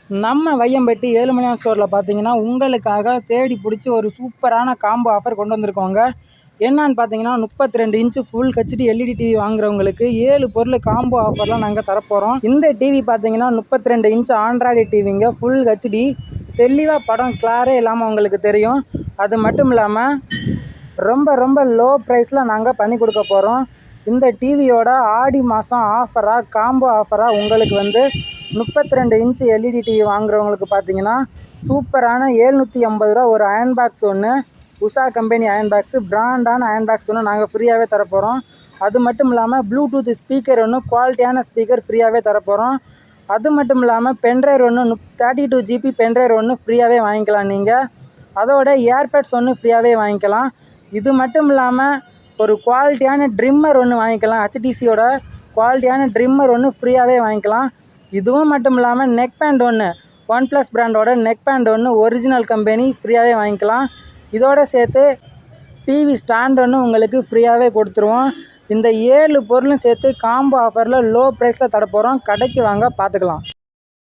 நம்ம வையம்பட்டி ஏழுமலையான் ஸ்டோரில் பார்த்தீங்கன்னா உங்களுக்காக தேடி பிடிச்சி ஒரு சூப்பரான காம்போ ஆஃபர் கொண்டு வந்திருக்கோங்க. என்னன்னு பார்த்தீங்கன்னா 32 inch full HD LED TV வாங்குறவங்களுக்கு 7 பொருள் காம்போ ஆஃபர்லாம் நாங்கள் தரப்போகிறோம். இந்த டிவி பார்த்தீங்கன்னா 32 இன்ச்சு ஆண்ட்ராய்டு டிவிங்க, ஃபுல் ஹெச்டி, தெளிவாக படம் கிளாரே இல்லாமல் உங்களுக்கு தெரியும். அது மட்டும் இல்லாமல் ரொம்ப ரொம்ப லோ ப்ரைஸில் நாங்கள் பண்ணி கொடுக்க போகிறோம். இந்த டிவியோட ஆடி மாதம் ஆஃபராக காம்போ ஆஃபராக உங்களுக்கு 32 இன்ச்சு எல்இடி டிவி வாங்குறவங்களுக்கு பார்த்தீங்கன்னா சூப்பரான 750 ரூபா ஒரு அயன் பாக்ஸ் ஒன்று, உஷா கம்பெனி அயன் பாக்ஸு, பிராண்டான அயன் பாக்ஸ் ஒன்று நாங்கள் ஃப்ரீயாகவே தரப்போகிறோம். அது மட்டும் இல்லாமல் ப்ளூடூத் ஸ்பீக்கர் ஒன்று, குவாலிட்டியான ஸ்பீக்கர் ஃப்ரீயாகவே தரப்போகிறோம். அது மட்டும் இல்லாமல் பென்ட்ரைவ் ஒன்று 32 ஜிபி பென்ட்ரைவ் ஒன்று ஃப்ரீயாகவே வாங்கிக்கலாம். நீங்கள் அதோட ஏர்பேட்ஸ் ஒன்று ஃப்ரீயாகவே வாங்கிக்கலாம். இது மட்டும் இல்லாமல் ஒரு குவாலிட்டியான ட்ரிம்மர் ஒன்று வாங்கிக்கலாம். ஹெச்டிசியோட குவாலிட்டியான ட்ரிம்மர் ஒன்று ஃப்ரீயாகவே வாங்கிக்கலாம். இதுவும் மட்டும் இல்லாமல் நெக் பேண்ட் ஒன்று, OnePlus பிராண்டோட நெக் பேண்ட் ஒன்று ஒரிஜினல் கம்பெனி ஃப்ரீயாகவே வாங்கிக்கலாம். இதோட சேர்த்து டிவி ஸ்டாண்ட் ஒன்று உங்களுக்கு ஃப்ரீயாகவே கொடுத்துருவோம். இந்த 7 பொருளும் சேர்த்து காம்போ ஆஃபரில் லோ ப்ரைஸில் தரப்போகிறோம். கடைக்கு வாங்க பார்த்துக்கலாம்.